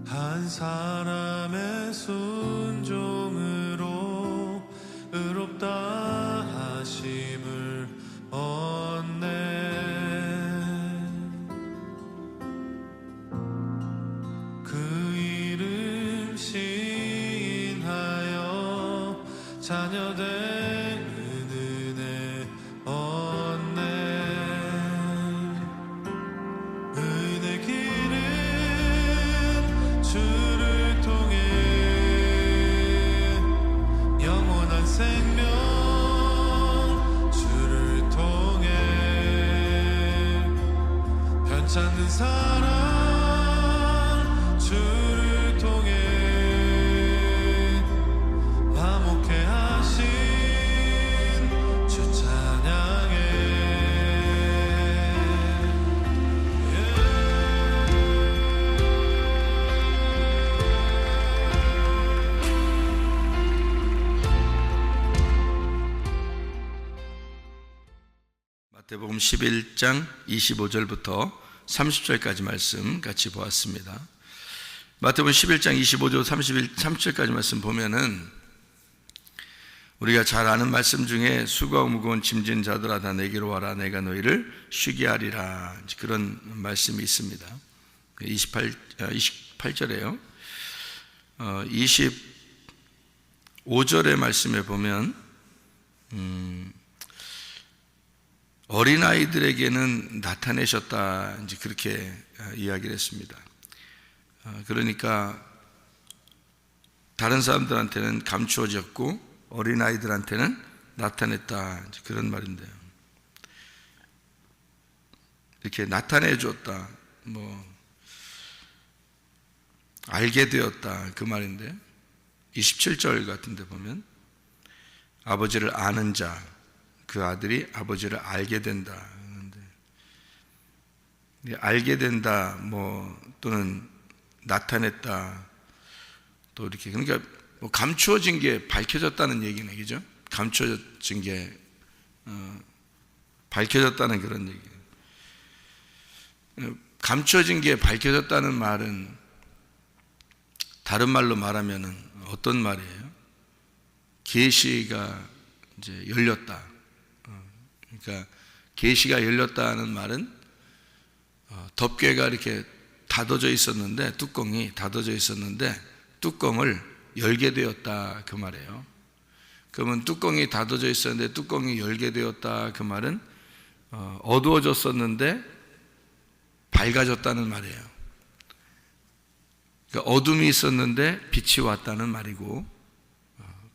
한 사람의 순종으로 의롭다 하심을 얻네. 그 이름 시인하여 자녀된 은혜 얻네. 은혜 길은 주를 통해 영원한 생명, 주를 통해 변찮는 사랑, 주를 통해 화목해 하신 주 찬양해. 마태복음 11장 25절부터 30절까지 말씀 같이 보았습니다. 마태복음 11장 25절 30절까지 말씀 보면은 우리가 잘 아는 말씀 중에 수고하고 무거운 짐진 자들아 다 내게로 와라 내가 너희를 쉬게 하리라, 그런 말씀이 있습니다. 28절에요. 25절의 말씀에 보면 어린아이들에게는 나타내셨다, 이제 그렇게 이야기를 했습니다. 그러니까 다른 사람들한테는 감추어졌고 어린아이들한테는 나타냈다, 이제 그런 말인데요. 이렇게 나타내 줬다, 알게 되었다, 그 말인데 27절 같은 데 보면 아버지를 아는 자, 그 아들이 아버지를 알게 된다. 알게 된다, 또는 나타냈다, 또 이렇게, 그러니까 감추어진 게 밝혀졌다는 얘기네, 그죠? 감추어진 게 밝혀졌다는 그런 얘기. 감추어진 게 밝혀졌다는 말은 다른 말로 말하면은 어떤 말이에요? 계시가 이제 열렸다. 그러니까 계시가 열렸다는 말은 덮개가 이렇게 닫아져 있었는데, 뚜껑이 닫아져 있었는데 뚜껑을 열게 되었다, 그 말이에요. 그러면 뚜껑이 닫아져 있었는데 뚜껑이 열게 되었다, 그 말은 어두워졌었는데 밝아졌다는 말이에요. 그러니까 어둠이 있었는데 빛이 왔다는 말이고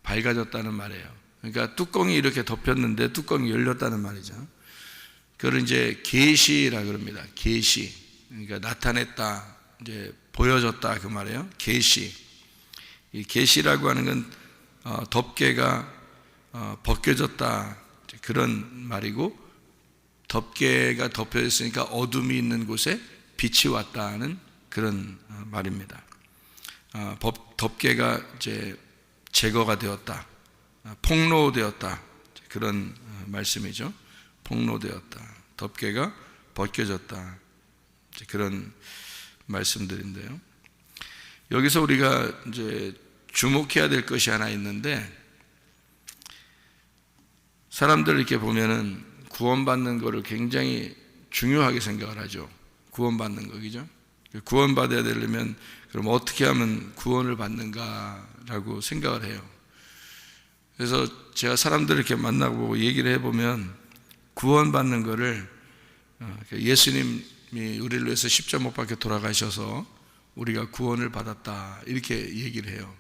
밝아졌다는 말이에요. 그러니까 뚜껑이 이렇게 덮였는데 뚜껑이 열렸다는 말이죠. 그걸 이제 계시라 그럽니다. 계시. 그러니까 나타냈다, 이제 보여졌다, 그 말이에요. 계시. 이 계시라고 하는 건 덮개가 벗겨졌다, 그런 말이고, 덮개가 덮여 있으니까 어둠이 있는 곳에 빛이 왔다는 그런 말입니다. 덮개가 이제 제거가 되었다, 폭로되었다, 그런 말씀이죠. 폭로되었다, 덮개가 벗겨졌다, 그런 말씀들인데요. 여기서 우리가 이제 주목해야 될 것이 하나 있는데, 사람들 이렇게 보면은 구원받는 것을 굉장히 중요하게 생각을 하죠. 구원받는 거, 그죠? 구원받아야 되려면 그럼 어떻게 하면 구원을 받는가라고 생각을 해요. 그래서 제가 사람들 이렇게 만나고 얘기를 해보면 구원받는 거를 예수님이 우리를 위해서 십자가 못 박혀 돌아가셔서 우리가 구원을 받았다, 이렇게 얘기를 해요.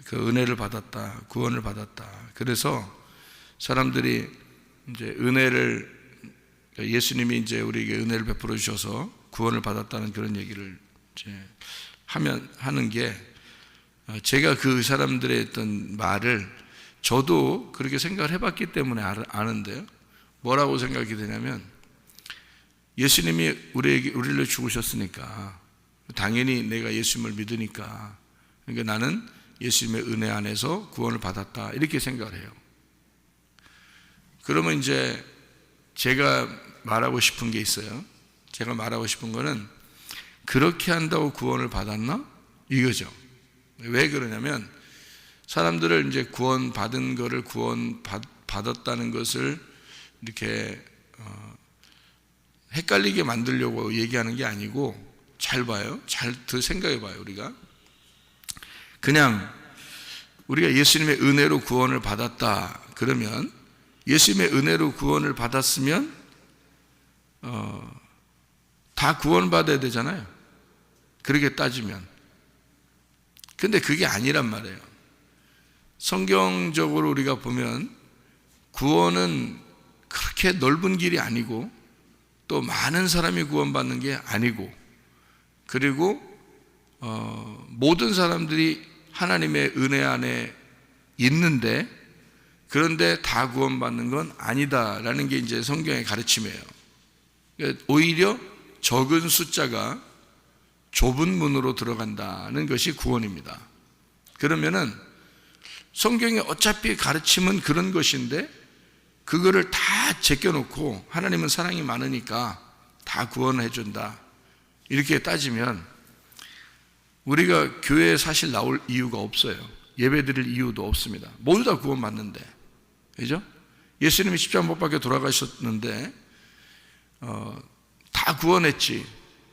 그 은혜를 받았다, 구원을 받았다. 그래서 사람들이 이제 은혜를, 예수님이 이제 우리에게 은혜를 베풀어 주셔서 구원을 받았다는 그런 얘기를 이제 하는 게, 제가 그 사람들의 했던 말을 저도 그렇게 생각을 해봤기 때문에 아는데요. 뭐라고 생각이 되냐면, 예수님이 우리를 죽으셨으니까 당연히 내가 예수님을 믿으니까, 그러니까 나는 예수님의 은혜 안에서 구원을 받았다, 이렇게 생각을 해요. 그러면 이제 제가 말하고 싶은 게 있어요. 제가 말하고 싶은 거는 그렇게 한다고 구원을 받았나? 이거죠. 왜 그러냐면 사람들을 이제 구원 받은 거를 구원 받았다는 것을 이렇게 헷갈리게 만들려고 얘기하는 게 아니고, 잘 봐요. 잘 생각해 봐요. 우리가 그냥 우리가 예수님의 은혜로 구원을 받았다 그러면, 예수님의 은혜로 구원을 받았으면 다 구원받아야 되잖아요. 그렇게 따지면. 근데 그게 아니란 말이에요. 성경적으로 우리가 보면 구원은 그렇게 넓은 길이 아니고, 또 많은 사람이 구원받는 게 아니고, 그리고 모든 사람들이 하나님의 은혜 안에 있는데, 그런데 다 구원받는 건 아니다라는 게 이제 성경의 가르침이에요. 오히려 적은 숫자가 좁은 문으로 들어간다는 것이 구원입니다. 그러면은 성경의 어차피 가르침은 그런 것인데, 그거를 다 제껴놓고 하나님은 사랑이 많으니까 다 구원해 준다, 이렇게 따지면 우리가 교회에 사실 나올 이유가 없어요. 예배 드릴 이유도 없습니다. 모두 다 구원받는데, 그죠? 예수님이 십자가 못 박혀 돌아가셨는데 다 구원했지,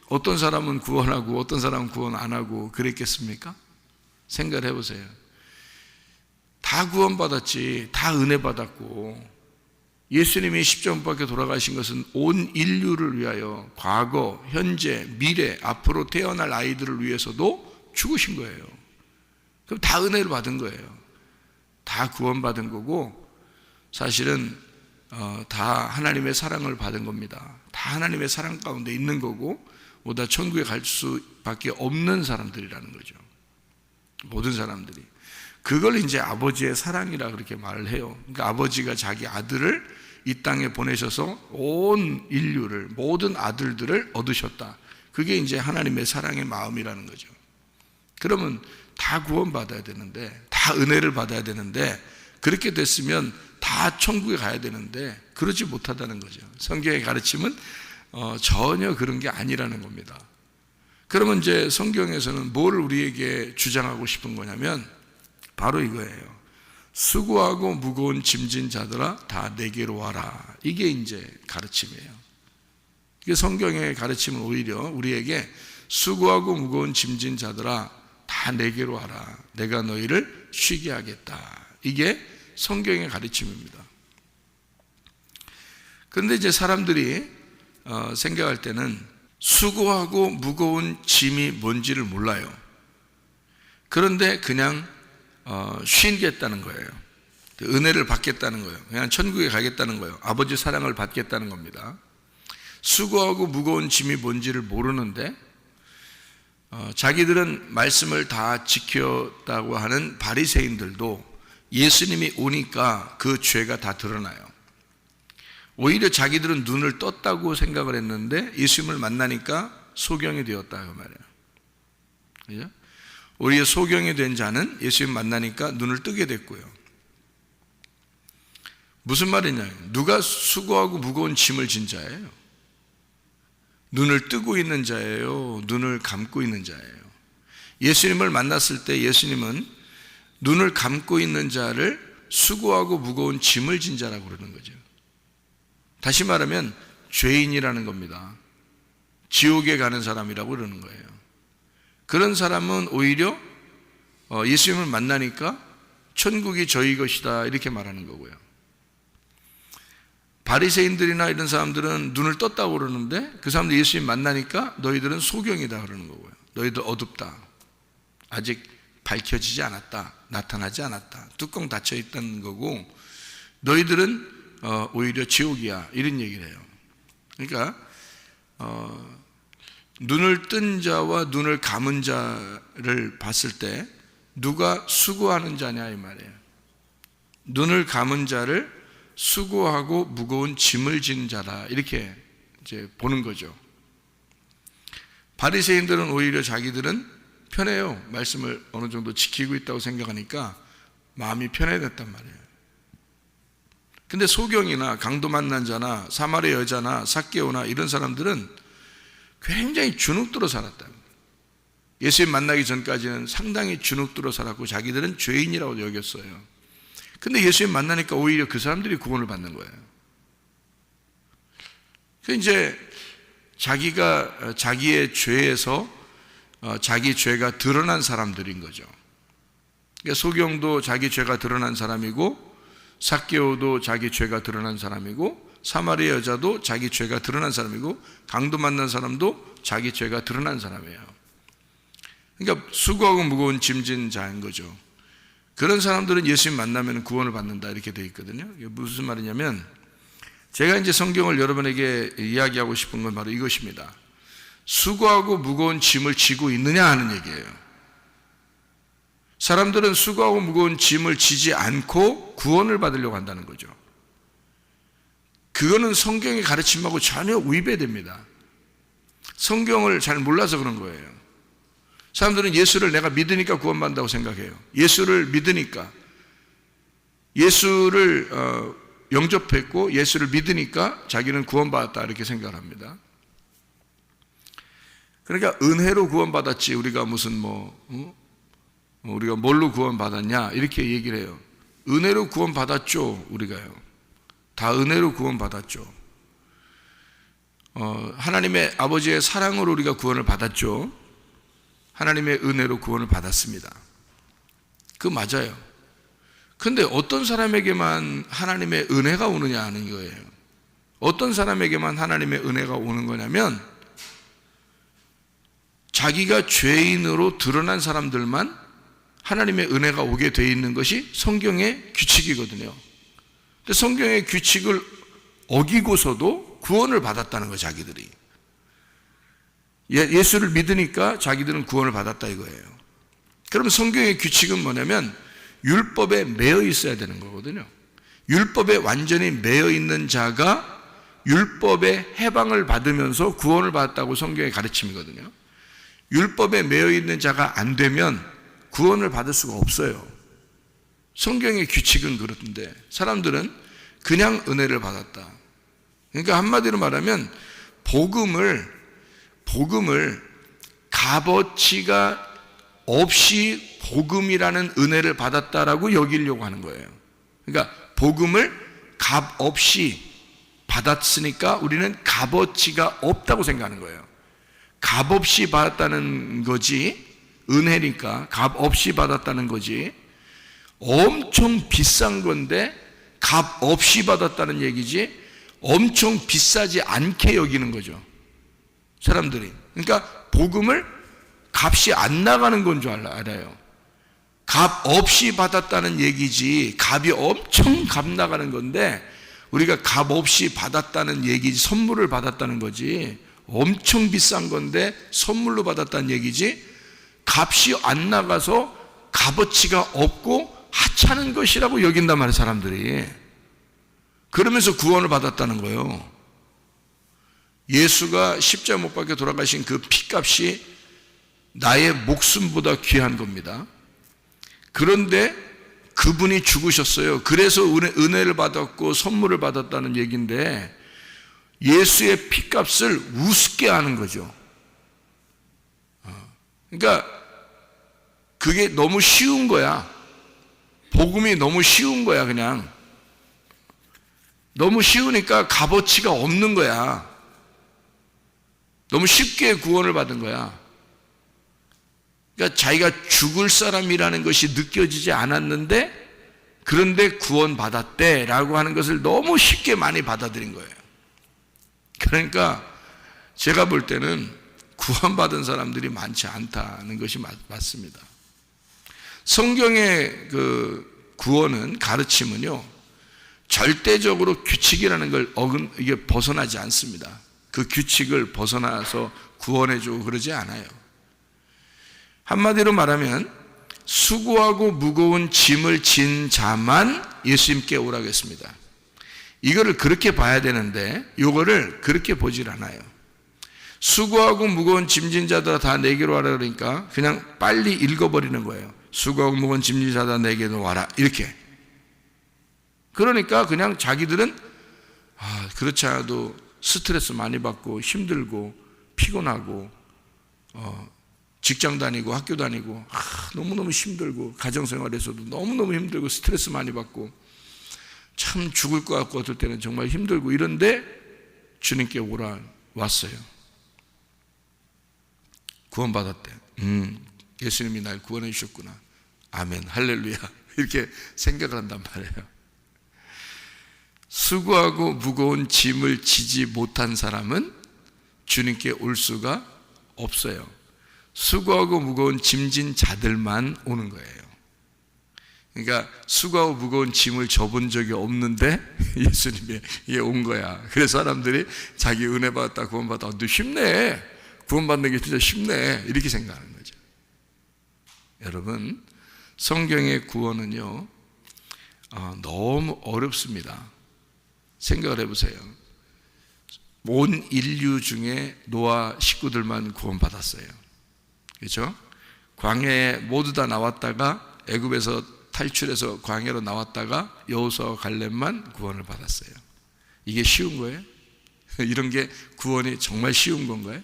어떤 사람은 구원하고 어떤 사람은 구원 안 하고 그랬겠습니까? 생각을 해보세요. 다 구원받았지, 다 은혜 받았고, 예수님이 십자가 못 박혀 돌아가신 것은 온 인류를 위하여 과거, 현재, 미래, 앞으로 태어날 아이들을 위해서도 죽으신 거예요. 그럼 다 은혜를 받은 거예요. 다 구원받은 거고, 사실은 다 하나님의 사랑을 받은 겁니다. 다 하나님의 사랑 가운데 있는 거고, 보다 천국에 갈 수밖에 없는 사람들이라는 거죠. 모든 사람들이. 그걸 이제 아버지의 사랑이라 그렇게 말을 해요. 그러니까 아버지가 자기 아들을 이 땅에 보내셔서 온 인류를, 모든 아들들을 얻으셨다. 그게 이제 하나님의 사랑의 마음이라는 거죠. 그러면 다 구원받아야 되는데, 다 은혜를 받아야 되는데, 그렇게 됐으면 다 천국에 가야 되는데 그러지 못하다는 거죠. 성경의 가르침은 전혀 그런 게 아니라는 겁니다. 그러면 이제 성경에서는 뭘 우리에게 주장하고 싶은 거냐면 바로 이거예요. 수고하고 무거운 짐진 자들아 다 내게로 와라. 이게 이제 가르침이에요. 이게 성경의 가르침은 오히려 우리에게 수고하고 무거운 짐진 자들아 다 내게로 와라. 내가 너희를 쉬게 하겠다. 이게 성경의 가르침입니다. 그런데 이제 사람들이 생각할 때는 수고하고 무거운 짐이 뭔지를 몰라요. 그런데 그냥 쉬겠다는 거예요. 은혜를 받겠다는 거예요. 그냥 천국에 가겠다는 거예요. 아버지 사랑을 받겠다는 겁니다. 수고하고 무거운 짐이 뭔지를 모르는데 자기들은 말씀을 다 지켰다고 하는 바리새인들도 예수님이 오니까 그 죄가 다 드러나요. 오히려 자기들은 눈을 떴다고 생각을 했는데 예수님을 만나니까 소경이 되었다 그 말이에요. 그죠? 오히려 소경이 된 자는 예수님 만나니까 눈을 뜨게 됐고요. 무슨 말이냐? 누가 수고하고 무거운 짐을 진 자예요? 눈을 뜨고 있는 자예요? 눈을 감고 있는 자예요? 예수님을 만났을 때 예수님은 눈을 감고 있는 자를 수고하고 무거운 짐을 진 자라고 그러는 거죠. 다시 말하면 죄인이라는 겁니다. 지옥에 가는 사람이라고 그러는 거예요. 그런 사람은 오히려 예수님을 만나니까 천국이 저희 것이다 이렇게 말하는 거고요. 바리새인들이나 이런 사람들은 눈을 떴다고 그러는데 그 사람들 예수님 만나니까 너희들은 소경이다 그러는 거고요. 너희들 어둡다. 아직 밝혀지지 않았다. 나타나지 않았다. 뚜껑 닫혀 있다는 거고 너희들은 오히려 지옥이야 이런 얘기를 해요. 그러니까 눈을 뜬 자와 눈을 감은 자를 봤을 때 누가 수고하는 자냐 이 말이에요. 눈을 감은 자를 수고하고 무거운 짐을 진 자라 이렇게 이제 보는 거죠. 바리새인들은 오히려 자기들은 편해요. 말씀을 어느 정도 지키고 있다고 생각하니까 마음이 편해졌단 말이에요. 근데 소경이나 강도 만난 자나 사마리아 여자나 삭개오나 이런 사람들은 굉장히 주눅들어 살았다. 예수님 만나기 전까지는 상당히 주눅들어 살았고 자기들은 죄인이라고 여겼어요. 근데 예수님 만나니까 오히려 그 사람들이 구원을 받는 거예요. 그 이제 자기가 자기의 죄에서 자기 죄가 드러난 사람들인 거죠. 그러니까 소경도 자기 죄가 드러난 사람이고, 삭개오도 자기 죄가 드러난 사람이고, 사마리아 여자도 자기 죄가 드러난 사람이고, 강도 만난 사람도 자기 죄가 드러난 사람이에요. 그러니까 수고하고 무거운 짐진 자인 거죠. 그런 사람들은 예수님 만나면 구원을 받는다 이렇게 되어 있거든요. 이게 무슨 말이냐면, 제가 이제 성경을 여러분에게 이야기하고 싶은 건 바로 이것입니다. 수고하고 무거운 짐을 지고 있느냐 하는 얘기예요. 사람들은 수고하고 무거운 짐을 지지 않고 구원을 받으려고 한다는 거죠. 그거는 성경의 가르침하고 전혀 위배됩니다. 성경을 잘 몰라서 그런 거예요. 사람들은 예수를 내가 믿으니까 구원받는다고 생각해요. 예수를 믿으니까, 예수를 영접했고 예수를 믿으니까 자기는 구원받았다 이렇게 생각을 합니다. 그러니까 은혜로 구원받았지 우리가 무슨 우리가 뭘로 구원받았냐 이렇게 얘기를 해요. 은혜로 구원받았죠. 우리가요 다 은혜로 구원받았죠. 하나님의 아버지의 사랑으로 우리가 구원을 받았죠. 하나님의 은혜로 구원을 받았습니다. 그거 맞아요. 근데 어떤 사람에게만 하나님의 은혜가 오느냐 하는 거예요. 어떤 사람에게만 하나님의 은혜가 오는 거냐면, 자기가 죄인으로 드러난 사람들만 하나님의 은혜가 오게 돼 있는 것이 성경의 규칙이거든요. 근데 성경의 규칙을 어기고서도 구원을 받았다는 거예요. 자기들이 예수를 믿으니까 자기들은 구원을 받았다 이거예요. 그럼 성경의 규칙은 뭐냐면 율법에 매여 있어야 되는 거거든요. 율법에 완전히 매여 있는 자가 율법의 해방을 받으면서 구원을 받았다고 성경의 가르침이거든요. 율법에 매여 있는 자가 안 되면 구원을 받을 수가 없어요. 성경의 규칙은 그렇던데 사람들은 그냥 은혜를 받았다. 그러니까 한마디로 말하면 복음을 값어치가 없이 복음이라는 은혜를 받았다라고 여기려고 하는 거예요. 그러니까 복음을 값없이 받았으니까 우리는 값어치가 없다고 생각하는 거예요. 값없이 받았다는 거지, 은혜니까 값없이 받았다는 거지, 엄청 비싼 건데 값없이 받았다는 얘기지 엄청 비싸지 않게 여기는 거죠, 사람들이. 그러니까 복음을 값이 안 나가는 건 줄 알아요. 값 없이 받았다는 얘기지 값이 엄청 값 나가는 건데 우리가 값 없이 받았다는 얘기지, 선물을 받았다는 거지, 엄청 비싼 건데 선물로 받았다는 얘기지 값이 안 나가서 값어치가 없고 하찮은 것이라고 여긴단 말이에요, 사람들이. 그러면서 구원을 받았다는 거예요. 예수가 십자가 못 박혀 돌아가신 그 피값이 나의 목숨보다 귀한 겁니다. 그런데 그분이 죽으셨어요. 그래서 은혜를 받았고 선물을 받았다는 얘기인데 예수의 피값을 우습게 하는 거죠. 그러니까 그게 너무 쉬운 거야. 복음이 너무 쉬운 거야. 그냥 너무 쉬우니까 값어치가 없는 거야. 너무 쉽게 구원을 받은 거야. 그러니까 자기가 죽을 사람이라는 것이 느껴지지 않았는데 그런데 구원받았대 라고 하는 것을 너무 쉽게 많이 받아들인 거예요. 그러니까 제가 볼 때는 구원받은 사람들이 많지 않다는 것이 맞습니다. 성경의 그 구원은, 가르침은요 절대적으로 규칙이라는 걸 이게 벗어나지 않습니다. 그 규칙을 벗어나서 구원해주고 그러지 않아요. 한마디로 말하면 수고하고 무거운 짐을 진 자만 예수님께 오라고 했습니다. 이거를 그렇게 봐야 되는데 이거를 그렇게 보질 않아요. 수고하고 무거운 짐진 자들아 다 내게로 와라 그러니까 그냥 빨리 읽어버리는 거예요. 수고하고 무거운 짐진 자들아 내게로 와라 이렇게. 그러니까 그냥 자기들은 그렇지 않아도 스트레스 많이 받고 힘들고 피곤하고 직장 다니고 학교 다니고 너무너무 힘들고 가정생활에서도 너무너무 힘들고 스트레스 많이 받고 참 죽을 것 같고 어떨 때는 정말 힘들고 이런데 주님께 왔어요. 구원받았대. 예수님이 날 구원해 주셨구나. 아멘, 할렐루야. 이렇게 생각을 한단 말이에요. 수고하고 무거운 짐을 지지 못한 사람은 주님께 올 수가 없어요. 수고하고 무거운 짐진 자들만 오는 거예요. 그러니까 수고하고 무거운 짐을 져본 적이 없는데 예수님이 온 거야. 그래서 사람들이 자기 은혜 받았다, 구원받았다, 너 쉽네, 구원받는 게 진짜 쉽네, 이렇게 생각하는 거죠. 여러분, 성경의 구원은요 너무 어렵습니다. 생각을 해보세요. 온 인류 중에 노아 식구들만 구원받았어요. 그렇죠? 광야에 모두 다 나왔다가 애굽에서 탈출해서 광야로 나왔다가 여호수아와 갈렙만 구원을 받았어요. 이게 쉬운 거예요? 이런 게 구원이 정말 쉬운 건가요?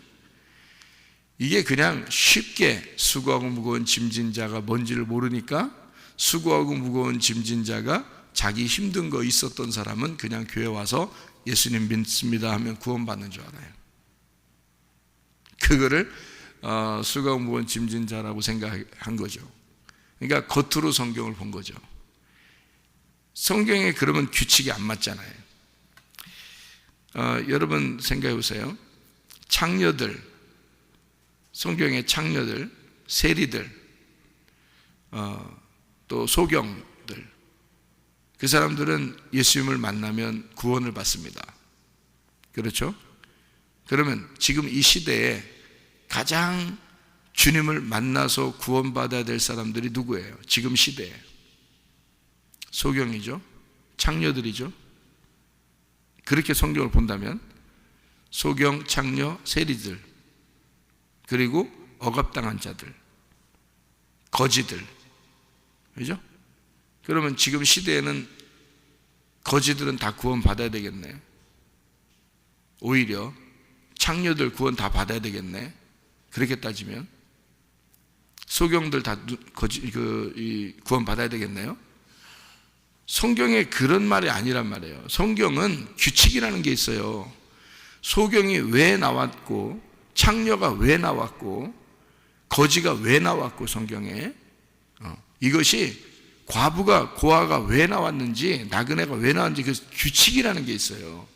이게 그냥 쉽게 수고하고 무거운 짐진 자가 뭔지를 모르니까 수고하고 무거운 짐진 자가 자기 힘든 거 있었던 사람은 그냥 교회 와서 예수님 믿습니다 하면 구원받는 줄 알아요. 그거를 수고하고 무거운 짐진 자라고 생각한 거죠. 그러니까 겉으로 성경을 본 거죠. 성경에 그러면 규칙이 안 맞잖아요. 여러분 생각해 보세요. 창녀들, 성경의 창녀들, 세리들, 또 소경들, 그 사람들은 예수님을 만나면 구원을 받습니다. 그렇죠? 그러면 지금 이 시대에 가장 주님을 만나서 구원받아야 될 사람들이 누구예요? 지금 시대에 소경이죠, 창녀들이죠. 그렇게 성경을 본다면 소경, 창녀, 세리들, 그리고 억압당한 자들, 거지들, 그죠? 그러면 지금 시대에는 거지들은 다 구원 받아야 되겠네. 오히려 창녀들 구원 다 받아야 되겠네. 그렇게 따지면 소경들 다 구원 받아야 되겠네요. 성경에 그런 말이 아니란 말이에요. 성경은 규칙이라는 게 있어요. 소경이 왜 나왔고, 창녀가 왜 나왔고, 거지가 왜 나왔고, 성경에 이것이 과부가, 고아가 왜 나왔는지, 나그네가 왜 나왔는지 그 규칙이라는 게 있어요.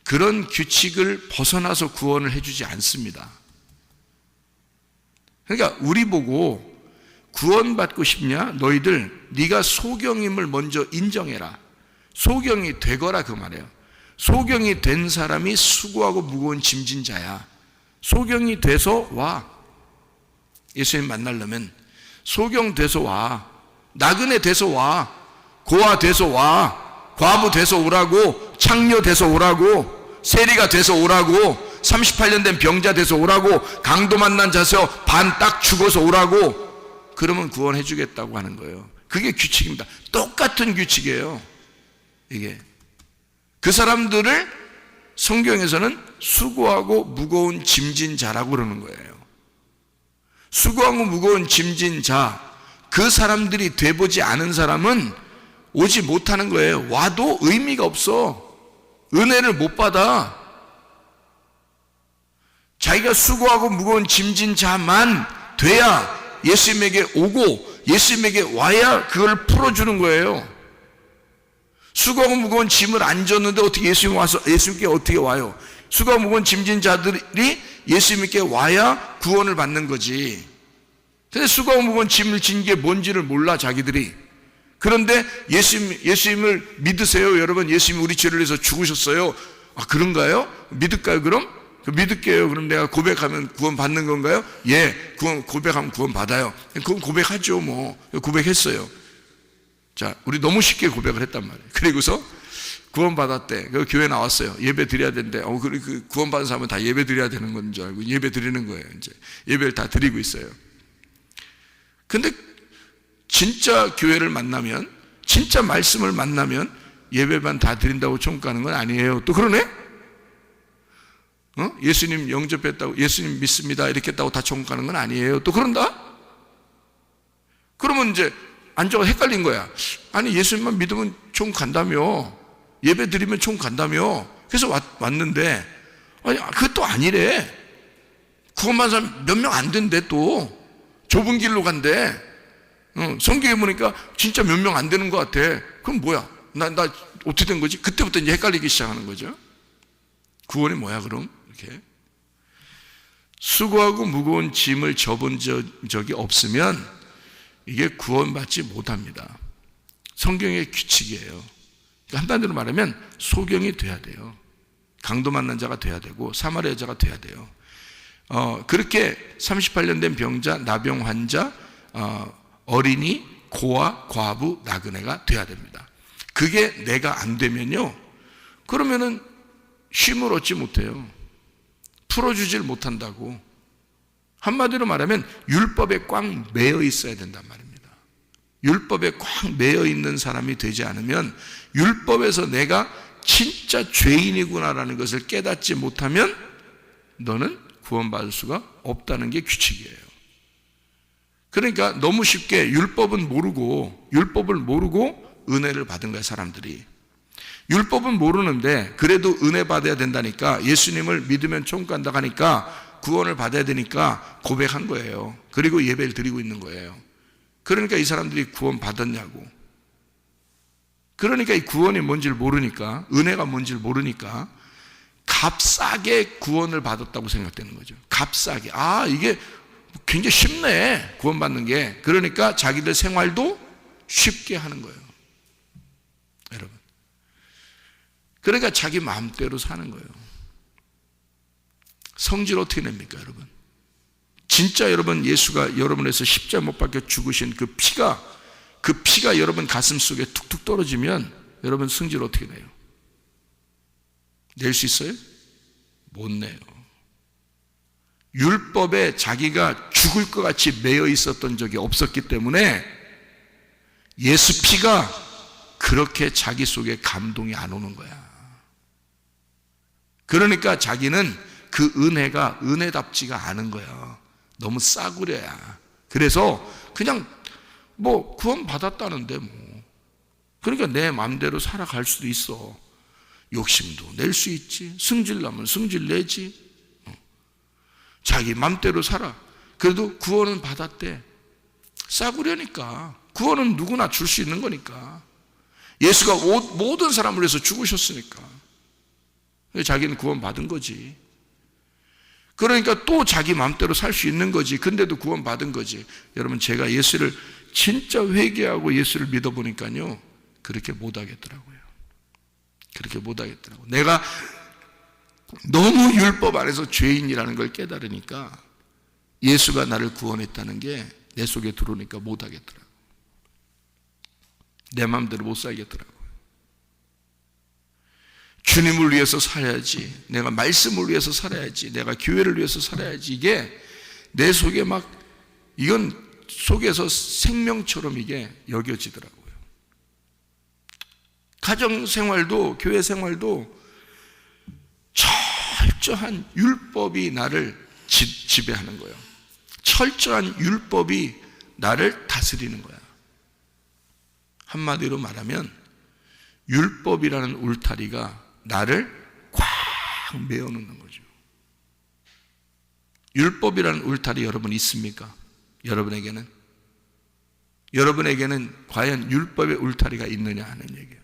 그런 규칙을 벗어나서 구원을 해주지 않습니다. 그러니까 우리 보고 구원받고 싶냐? 너희들 네가 소경임을 먼저 인정해라. 소경이 되거라, 그 말이에요. 소경이 된 사람이 수고하고 무거운 짐진 자야. 소경이 돼서 와. 예수님 만나려면 소경 돼서 와, 나그네 돼서 와, 고아 돼서 와, 과부 돼서 오라고, 창녀 돼서 오라고, 세리가 돼서 오라고, 38년 된 병자 돼서 오라고, 강도 만난 자서 반 딱 죽어서 오라고. 그러면 구원해 주겠다고 하는 거예요. 그게 규칙입니다. 똑같은 규칙이에요. 이게 그 사람들을 성경에서는 수고하고 무거운 짐진 자라고 그러는 거예요. 수고하고 무거운 짐진 자, 그 사람들이 돼보지 않은 사람은 오지 못하는 거예요. 와도 의미가 없어. 은혜를 못 받아. 자기가 수고하고 무거운 짐진 자만 돼야 예수님에게 오고, 예수님에게 와야 그걸 풀어주는 거예요. 수고하고 무거운 짐을 안 졌는데 어떻게 예수님께 어떻게 와요? 수고하고 무거운 짐진 자들이 예수님께 와야 구원을 받는 거지. 근데 수고하고 무거운 짐을 진 게 뭔지를 몰라, 자기들이. 그런데 예수님을 믿으세요. 여러분, 예수님이 우리 죄를 위해서 죽으셨어요. 아, 그런가요? 믿을까요, 그럼? 믿을게요. 그럼 내가 고백하면 구원 받는 건가요? 예, 고백하면 구원 받아요. 그건 고백하죠, 뭐. 고백했어요. 자, 우리 너무 쉽게 고백을 했단 말이에요. 그리고서 구원 받았대. 그 교회 나왔어요. 예배 드려야 되는데, 그 구원 받은 사람은 다 예배 드려야 되는 건 줄 알고 예배 드리는 거예요. 이제 예배를 다 드리고 있어요. 근데 진짜 교회를 만나면, 진짜 말씀을 만나면 예배만 다 드린다고 천국 가는 건 아니에요. 또 그러네? 예수님 영접했다고, 예수님 믿습니다 이렇게 했다고 다 천국 가는 건 아니에요. 또 그런다? 그러면 이제 앉아서 헷갈린 거야. 아니 예수님만 믿으면 천국 간다며, 예배 드리면 천국 간다며, 그래서 왔는데 아니 그것도 아니래. 그것만 사람 몇 명 안 된대. 또 좁은 길로 간대. 성경에 보니까 진짜 몇 명 안 되는 것 같아. 그럼 뭐야? 나 어떻게 된 거지? 그때부터 이제 헷갈리기 시작하는 거죠. 구원이 뭐야 그럼? 이렇게 수고하고 무거운 짐을 져본 적이 없으면 이게 구원받지 못합니다. 성경의 규칙이에요. 한마디로 말하면 소경이 돼야 돼요. 강도 만난 자가 돼야 되고 사마리아 여자가 돼야 돼요. 그렇게 38년 된 병자, 나병 환자, 어린이, 고아, 과부, 나그네가 돼야 됩니다. 그게 내가 안 되면요, 그러면은 쉼을 얻지 못해요. 풀어주질 못한다고. 한마디로 말하면 율법에 꽉 매여 있어야 된단 말입니다. 율법에 꽉 매여 있는 사람이 되지 않으면, 율법에서 내가 진짜 죄인이구나라는 것을 깨닫지 못하면 너는 구원받을 수가 없다는 게 규칙이에요. 그러니까 너무 쉽게 율법을 모르고 은혜를 받은 거야, 사람들이. 율법은 모르는데 그래도 은혜 받아야 된다니까, 예수님을 믿으면 천국 간다 하니까 구원을 받아야 되니까 고백한 거예요. 그리고 예배를 드리고 있는 거예요. 그러니까 이 사람들이 구원 받았냐고. 그러니까 이 구원이 뭔지를 모르니까, 은혜가 뭔지를 모르니까 값싸게 구원을 받았다고 생각되는 거죠. 값싸게. 아, 이게 굉장히 쉽네, 구원받는 게. 그러니까 자기들 생활도 쉽게 하는 거예요, 여러분. 그러니까 자기 마음대로 사는 거예요. 성질 어떻게 냅니까, 여러분? 진짜 여러분, 예수가 여러분에서 십자가 못 박혀 죽으신 그 피가 여러분 가슴 속에 툭툭 떨어지면 여러분 성질 어떻게 내요? 낼 수 있어요? 못 내요. 율법에 자기가 죽을 것 같이 매여 있었던 적이 없었기 때문에 예수 피가 그렇게 자기 속에 감동이 안 오는 거야. 그러니까 자기는 그 은혜가 은혜답지가 않은 거야. 너무 싸구려야. 그래서 그냥 뭐 구원 받았다는데 뭐, 그러니까 내 마음대로 살아갈 수도 있어. 욕심도 낼 수 있지. 승질 나면 승질 내지. 자기 맘대로 살아. 그래도 구원은 받았대. 싸구려니까. 구원은 누구나 줄 수 있는 거니까. 예수가 모든 사람을 위해서 죽으셨으니까. 자기는 구원 받은 거지. 그러니까 또 자기 맘대로 살 수 있는 거지. 근데도 구원 받은 거지. 여러분, 제가 예수를 진짜 회개하고 예수를 믿어보니까요, 그렇게 못하겠더라고요. 그렇게 못하겠더라고요. 내가 너무 율법 안에서 죄인이라는 걸 깨달으니까, 예수가 나를 구원했다는 게 내 속에 들어오니까 못하겠더라고요. 내 마음대로 못 살겠더라고요. 주님을 위해서 살아야지, 내가 말씀을 위해서 살아야지, 내가 교회를 위해서 살아야지, 이게 내 속에 막, 이건 속에서 생명처럼 이게 여겨지더라고요. 가정생활도 교회 생활도 철저한 율법이 나를 지배하는 거예요. 철저한 율법이 나를 다스리는 거야. 한마디로 말하면 율법이라는 울타리가 나를 꽉 메어놓는 거죠. 율법이라는 울타리 여러분 있습니까? 여러분에게는 과연 율법의 울타리가 있느냐 하는 얘기예요.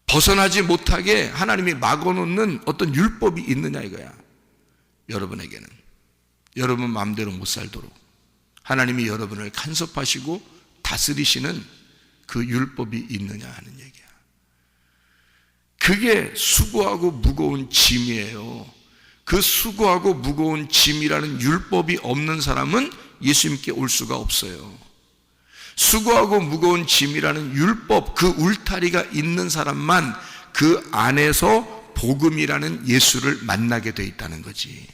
벗어나지 못하게 하나님이 막아놓는 어떤 율법이 있느냐 이거야. 여러분에게는. 여러분 마음대로 못 살도록 하나님이 여러분을 간섭하시고 다스리시는 그 율법이 있느냐 하는 얘기야. 그게 수고하고 무거운 짐이에요. 그 수고하고 무거운 짐이라는 율법이 없는 사람은 예수님께 올 수가 없어요. 수고하고 무거운 짐이라는 율법, 그 울타리가 있는 사람만 그 안에서 복음이라는 예수를 만나게 돼 있다는 거지.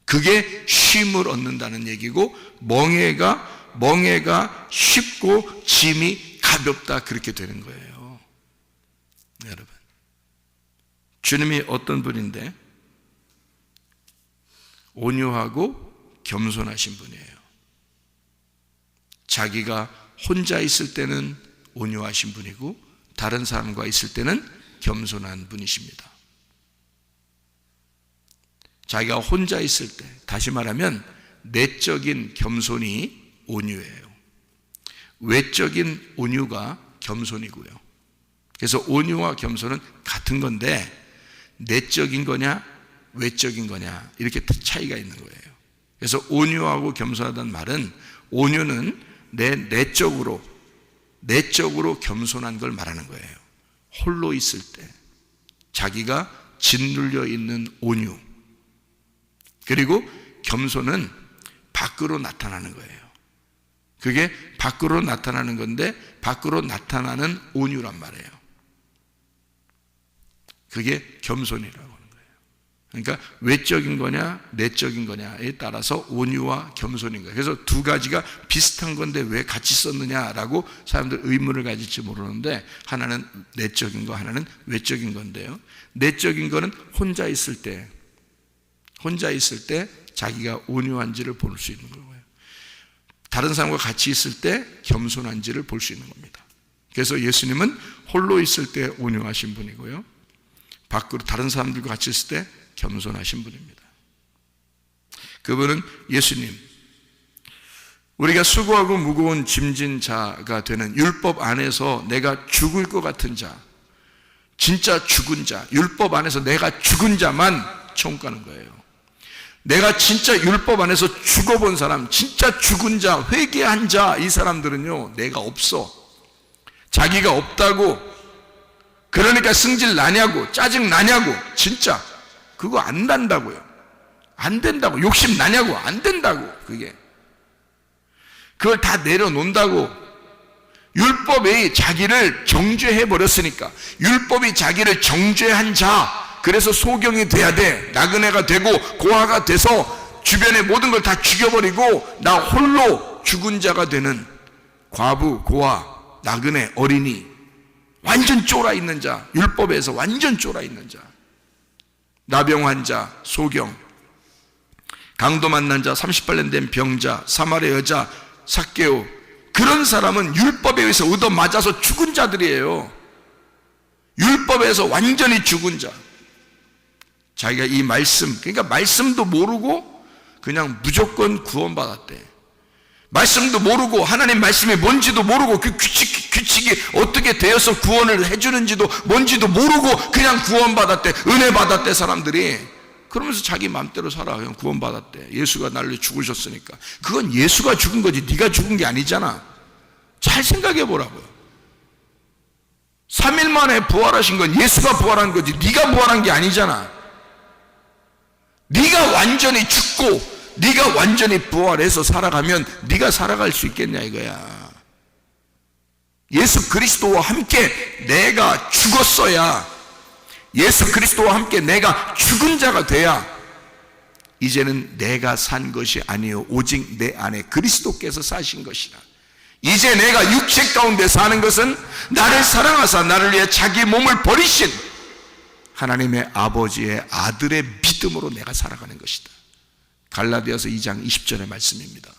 그게 쉼을 얻는다는 얘기고, 멍에가 쉽고 짐이 가볍다, 그렇게 되는 거예요. 여러분, 주님이 어떤 분인데? 온유하고 겸손하신 분이에요. 자기가 혼자 있을 때는 온유하신 분이고 다른 사람과 있을 때는 겸손한 분이십니다. 자기가 혼자 있을 때, 다시 말하면 내적인 겸손이 온유예요. 외적인 온유가 겸손이고요. 그래서 온유와 겸손은 같은 건데 내적인 거냐 외적인 거냐 이렇게 차이가 있는 거예요. 그래서 온유하고 겸손하다는 말은 온유는 내 내적으로 겸손한 걸 말하는 거예요. 홀로 있을 때 자기가 짓눌려 있는 온유, 그리고 겸손은 밖으로 나타나는 거예요. 그게 밖으로 나타나는 건데 밖으로 나타나는 온유란 말이에요. 그게 겸손이라고 하는 거예요. 그러니까 외적인 거냐 내적인 거냐에 따라서 온유와 겸손인 거예요. 그래서 두 가지가 비슷한 건데 왜 같이 썼느냐라고 사람들 의문을 가질지 모르는데, 하나는 내적인 거, 하나는 외적인 건데요. 내적인 거는 혼자 있을 때 자기가 온유한지를 볼 수 있는 거예요. 다른 사람과 같이 있을 때 겸손한지를 볼 수 있는 겁니다. 그래서 예수님은 홀로 있을 때 온유하신 분이고요, 밖으로 다른 사람들과 같이 있을 때 겸손하신 분입니다. 그분은 예수님, 우리가 수고하고 무거운 짐진 자가 되는 율법 안에서 내가 죽을 것 같은 자, 진짜 죽은 자, 율법 안에서 내가 죽은 자만 천국 가는 거예요. 내가 진짜 율법 안에서 죽어본 사람, 진짜 죽은 자, 회개한 자, 이 사람들은요, 내가 없어, 자기가 없다고, 그러니까 승질 나냐고, 짜증 나냐고, 진짜 그거 안 난다고요. 안 된다고. 욕심 나냐고, 안 된다고. 그걸 다 내려놓는다고. 율법이 자기를 정죄해 버렸으니까, 율법이 자기를 정죄한 자, 그래서 소경이 돼야 돼. 나그네가 되고 고아가 돼서 주변의 모든 걸 다 죽여버리고 나 홀로 죽은 자가 되는 과부, 고아, 나그네, 어린이, 완전 쫄아 있는 자, 율법에서 완전 쫄아 있는 자, 나병 환자, 소경, 강도 만난 자, 38년 된 병자, 사마리아 여자, 삭개오, 그런 사람은 율법에 의해서 얻어맞아서 죽은 자들이에요. 율법에서 완전히 죽은 자. 자기가 이 말씀, 그러니까 말씀도 모르고 그냥 무조건 구원받았대. 말씀도 모르고 하나님 말씀이 뭔지도 모르고 그 규칙이 어떻게 되어서 구원을 해주는지도 뭔지도 모르고 그냥 구원받았대. 은혜 받았대, 사람들이. 그러면서 자기 마음대로 살아. 그냥 구원받았대. 예수가 나를 죽으셨으니까. 그건 예수가 죽은 거지 네가 죽은 게 아니잖아. 잘 생각해 보라고요. 3일 만에 부활하신 건 예수가 부활한 거지 네가 부활한 게 아니잖아. 네가 완전히 죽고 네가 완전히 부활해서 살아가면 네가 살아갈 수 있겠냐 이거야. 예수 그리스도와 함께 내가 죽었어야, 예수 그리스도와 함께 내가 죽은 자가 돼야 이제는 내가 산 것이 아니요 오직 내 안에 그리스도께서 사신 것이라. 이제 내가 육체 가운데 사는 것은 나를 사랑하사 나를 위해 자기 몸을 버리신 하나님의 아버지의 아들의 믿음으로 내가 살아가는 것이다. 갈라디아서 2장 20절의 말씀입니다.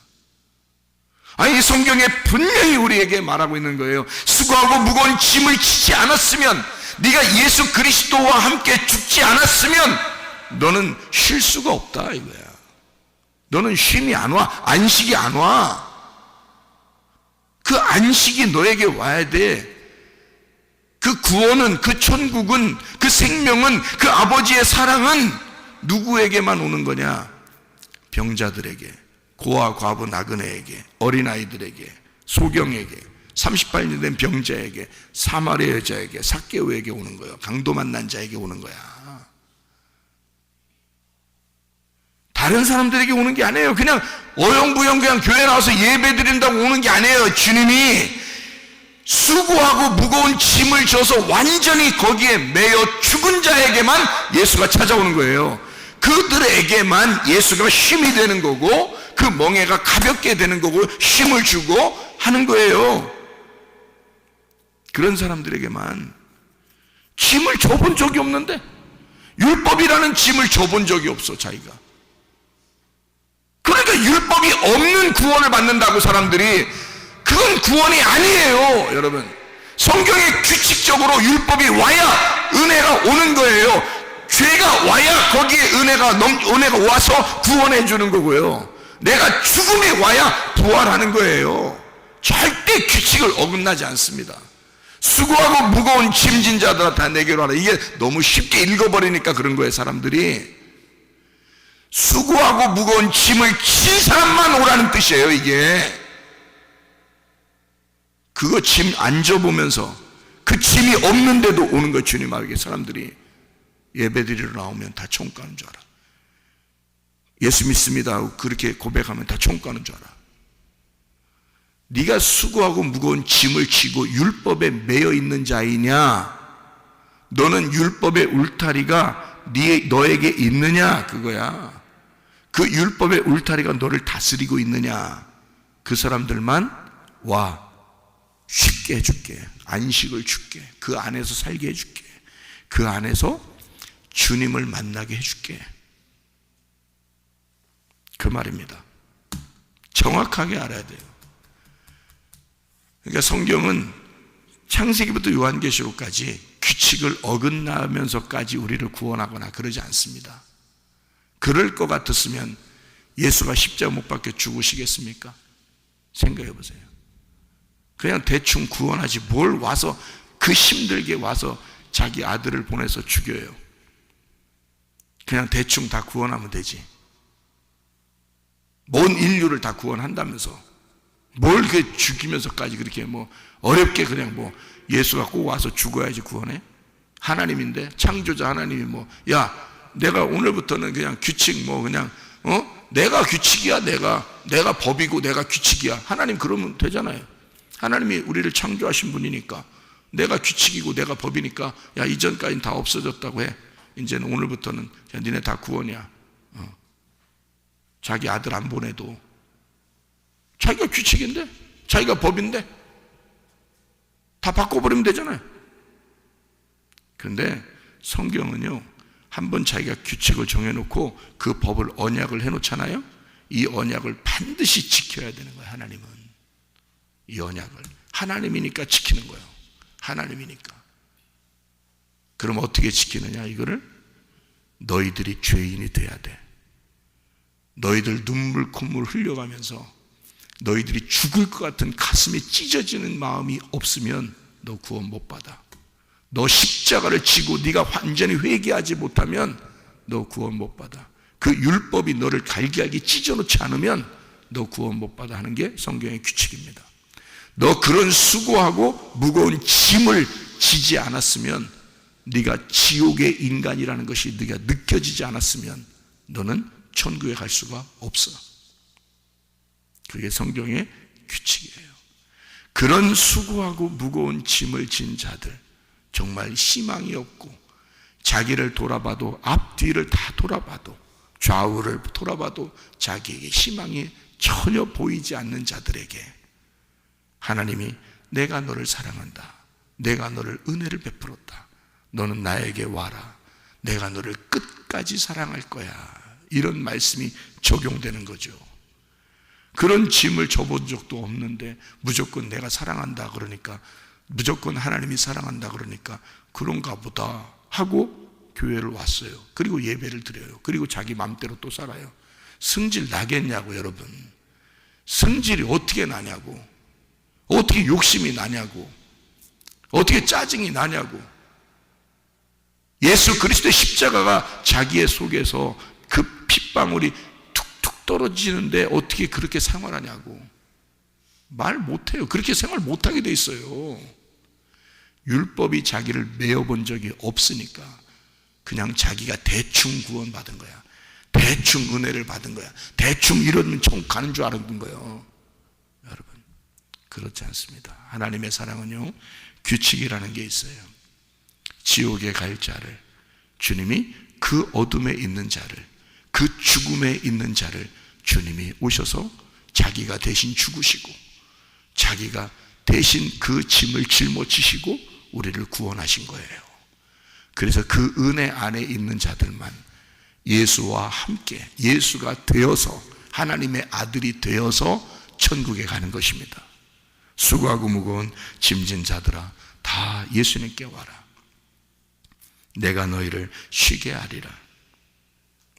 아니, 이 성경에 분명히 우리에게 말하고 있는 거예요. 수고하고 무거운 짐을 지지 않았으면, 네가 예수 그리스도와 함께 죽지 않았으면 너는 쉴 수가 없다 이거야. 너는 쉼이 안 와. 안식이 안 와. 그 안식이 너에게 와야 돼. 그 구원은, 그 천국은, 그 생명은, 그 아버지의 사랑은 누구에게만 오는 거냐? 병자들에게, 고아, 과부, 나그네에게, 어린아이들에게, 소경에게, 38년 된 병자에게, 사마리아 여자에게, 삭개오에게 오는 거예요. 강도 만난 자에게 오는 거야. 다른 사람들에게 오는 게 아니에요. 그냥 어영부영 그냥 교회 나와서 예배 드린다고 오는 게 아니에요. 주님이 수고하고 무거운 짐을 져서 완전히 거기에 매여 죽은 자에게만 예수가 찾아오는 거예요. 그들에게만 예수가 쉼이 되는 거고, 그 멍에가 가볍게 되는 거고, 쉼을 주고 하는 거예요. 그런 사람들에게만. 짐을 져본 적이 없는데, 율법이라는 짐을 져본 적이 없어 자기가. 그러니까 율법이 없는 구원을 받는다고 사람들이. 그건 구원이 아니에요 여러분. 성경에 규칙적으로 율법이 와야 은혜가 오는 거예요. 죄가 와야 거기에 은혜가 와서 구원해 주는 거고요. 내가 죽음이 와야 부활하는 거예요. 절대 규칙을 어긋나지 않습니다. 수고하고 무거운 짐진 자들아 다 내게로 하라. 이게 너무 쉽게 읽어버리니까 그런 거예요 사람들이. 수고하고 무거운 짐을 진 사람만 오라는 뜻이에요 이게. 그거 짐 안 져보면서 그 짐이 없는데도 오는 거 주님 앞에 사람들이 예배드리러 나오면 다 천국 가는 줄 알아. 예수 믿습니다 하고 그렇게 고백하면 다 천국 가는 줄 알아. 네가 수고하고 무거운 짐을 지고 율법에 매여 있는 자이냐, 너는 율법의 울타리가 너에게 있느냐, 그거야. 그 율법의 울타리가 너를 다스리고 있느냐, 그 사람들만 와. 쉽게 해줄게. 안식을 줄게. 그 안에서 살게 해줄게. 그 안에서 주님을 만나게 해줄게. 그 말입니다. 정확하게 알아야 돼요. 그러니까 성경은 창세기부터 요한계시록까지 규칙을 어긋나면서까지 우리를 구원하거나 그러지 않습니다. 그럴 것 같았으면 예수가 십자가 못 박혀 죽으시겠습니까? 생각해 보세요. 그냥 대충 구원하지 뭘 와서 그 힘들게 와서 자기 아들을 보내서 죽여요. 그냥 대충 다 구원하면 되지. 온 인류를 다 구원한다면서 뭘 그 죽이면서까지 그렇게 뭐 어렵게 그냥 뭐 예수가 꼭 와서 죽어야지 구원해? 하나님인데, 창조자 하나님이 뭐 야 내가 오늘부터는 그냥 규칙 뭐 그냥 내가 규칙이야. 내가 법이고 내가 규칙이야. 하나님 그러면 되잖아요. 하나님이 우리를 창조하신 분이니까 내가 규칙이고 내가 법이니까 야 이전까지는 다 없어졌다고 해. 이제는 오늘부터는 야, 니네 다 구원이야. 자기 아들 안 보내도 자기가 규칙인데 자기가 법인데 다 바꿔버리면 되잖아요. 그런데 성경은요, 한번 자기가 규칙을 정해놓고 그 법을 언약을 해놓잖아요. 이 언약을 반드시 지켜야 되는 거예요. 하나님은 이 언약을 하나님이니까 지키는 거예요. 하나님이니까. 그럼 어떻게 지키느냐? 이거를 너희들이 죄인이 돼야 돼. 너희들 눈물 콧물 흘려가면서 너희들이 죽을 것 같은 가슴이 찢어지는 마음이 없으면 너 구원 못 받아. 너 십자가를 지고 네가 완전히 회개하지 못하면 너 구원 못 받아. 그 율법이 너를 갈기갈기 찢어놓지 않으면 너 구원 못 받아 하는 게 성경의 규칙입니다. 너 그런 수고하고 무거운 짐을 지지 않았으면, 네가 지옥의 인간이라는 것이 네가 느껴지지 않았으면 너는 천국에 갈 수가 없어. 그게 성경의 규칙이에요. 그런 수고하고 무거운 짐을 진 자들, 정말 희망이 없고 자기를 돌아봐도 앞뒤를 다 돌아봐도 좌우를 돌아봐도 자기에게 희망이 전혀 보이지 않는 자들에게 하나님이 내가 너를 사랑한다. 내가 너를 은혜를 베풀었다. 너는 나에게 와라. 내가 너를 끝까지 사랑할 거야. 이런 말씀이 적용되는 거죠. 그런 짐을 져본 적도 없는데 무조건 내가 사랑한다 그러니까, 무조건 하나님이 사랑한다 그러니까 그런가 보다 하고 교회를 왔어요. 그리고 예배를 드려요. 그리고 자기 마음대로 또 살아요. 성질 나겠냐고 여러분. 성질이 어떻게 나냐고. 어떻게 욕심이 나냐고. 어떻게 짜증이 나냐고. 예수 그리스도의 십자가가 자기의 속에서 그 핏방울이 툭툭 떨어지는데 어떻게 그렇게 생활하냐고. 말 못해요. 그렇게 생활 못하게 돼 있어요. 율법이 자기를 메어본 적이 없으니까 그냥 자기가 대충 구원받은 거야. 대충 은혜를 받은 거야. 대충 이러면 천국 가는 줄 알았던 거예요. 여러분, 그렇지 않습니다. 하나님의 사랑은요, 규칙이라는 게 있어요. 지옥에 갈 자를, 주님이 그 어둠에 있는 자를, 그 죽음에 있는 자를 주님이 오셔서 자기가 대신 죽으시고 자기가 대신 그 짐을 짊어지시고 우리를 구원하신 거예요. 그래서 그 은혜 안에 있는 자들만 예수와 함께 예수가 되어서 하나님의 아들이 되어서 천국에 가는 것입니다. 수고하고 무거운 짐진 자들아 다 예수님께 와라. 내가 너희를 쉬게 하리라.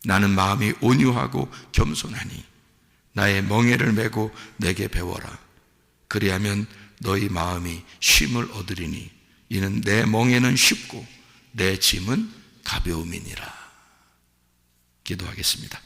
나는 마음이 온유하고 겸손하니 나의 멍에를 메고 내게 배워라. 그리하면 너희 마음이 쉼을 얻으리니 이는 내 멍에는 쉽고 내 짐은 가벼움이니라. 기도하겠습니다.